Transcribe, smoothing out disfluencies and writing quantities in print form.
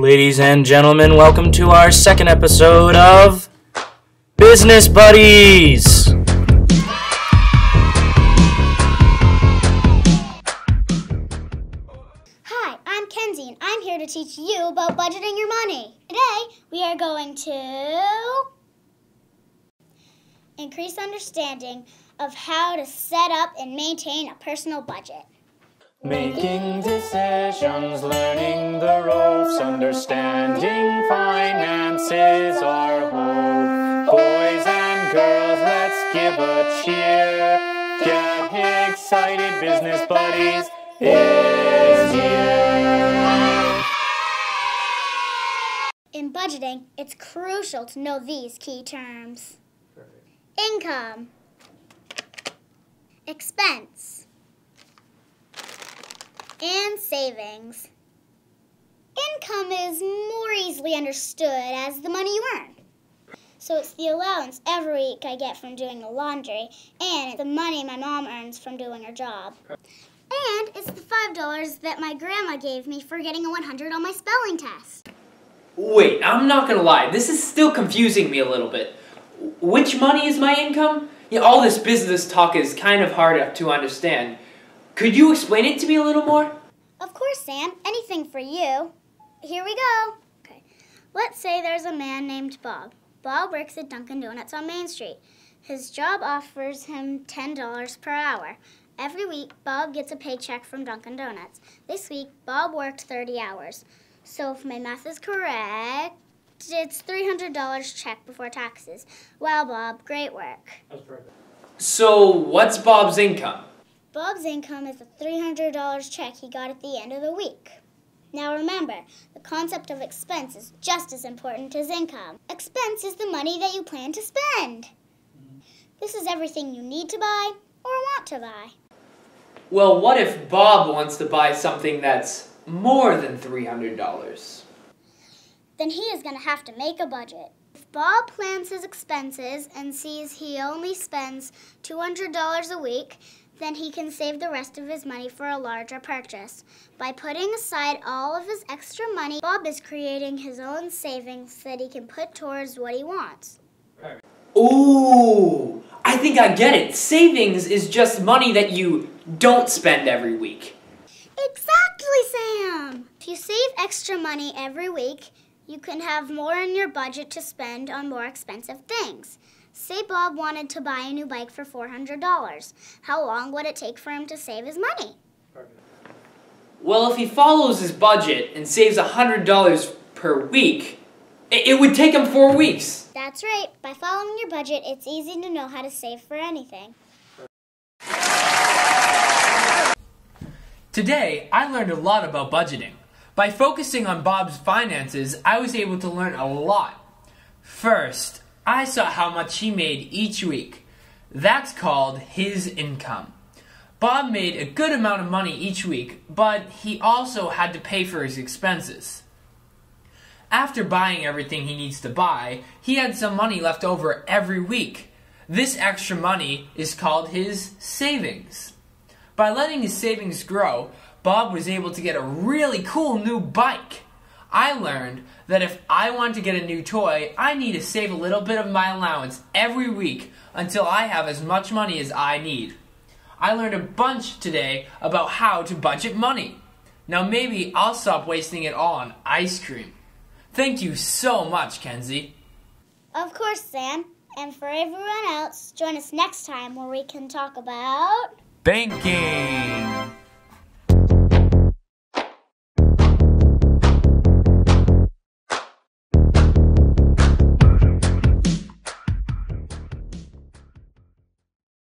Ladies and gentlemen, welcome to our second episode of Business Buddies! Hi, I'm Kenzie, and I'm here to teach you about budgeting your money. Today, we are going to increase understanding of how to set up and maintain a personal budget. Making decisions, learning the ropes, understanding finances, our hope. Boys and girls, let's give a cheer. Get excited, Business Buddies is here. In budgeting, it's crucial to know these key terms. Income, expense, and savings. Income is more easily understood as the money you earn. So it's the allowance every week I get from doing the laundry, and it's the money my mom earns from doing her job. And it's the $5 that my grandma gave me for getting a 100 on my spelling test. Wait, I'm not gonna lie, this is still confusing me a little bit. Which money is my income? Yeah, all this business talk is kind of hard to understand. Could you explain it to me a little more? Of course, Sam. Anything for you. Here we go. Okay. Let's say there's a man named Bob. Bob works at Dunkin' Donuts on Main Street. His job offers him $10 per hour. Every week, Bob gets a paycheck from Dunkin' Donuts. This week, Bob worked 30 hours. So if my math is correct, it's $300 check before taxes. Wow, Bob, great work. That's perfect. So, what's Bob's income? Bob's income is the $300 check he got at the end of the week. Now remember, the concept of expense is just as important as income. Expense is the money that you plan to spend. This is everything you need to buy or want to buy. Well, what if Bob wants to buy something that's more than $300? Then he is going to have to make a budget. If Bob plans his expenses and sees he only spends $200 a week, then he can save the rest of his money for a larger purchase. By putting aside all of his extra money, Bob is creating his own savings that he can put towards what he wants. Ooh, I think I get it. Savings is just money that you don't spend every week. Exactly, Sam! If you save extra money every week, you can have more in your budget to spend on more expensive things. Say Bob wanted to buy a new bike for $400. How long would it take for him to save his money? Well, if he follows his budget and saves $100 per week, it would take him 4 weeks. That's right. By following your budget, it's easy to know how to save for anything. Today, I learned a lot about budgeting. By focusing on Bob's finances, I was able to learn a lot. First, I saw how much he made each week. That's called his income. Bob made a good amount of money each week, but he also had to pay for his expenses. After buying everything he needs to buy, he had some money left over every week. This extra money is called his savings. By letting his savings grow, Bob was able to get a really cool new bike. I learned that if I want to get a new toy, I need to save a little bit of my allowance every week until I have as much money as I need. I learned a bunch today about how to budget money. Now maybe I'll stop wasting it all on ice cream. Thank you so much, Kenzie. Of course, Sam. And for everyone else, join us next time where we can talk about Banking!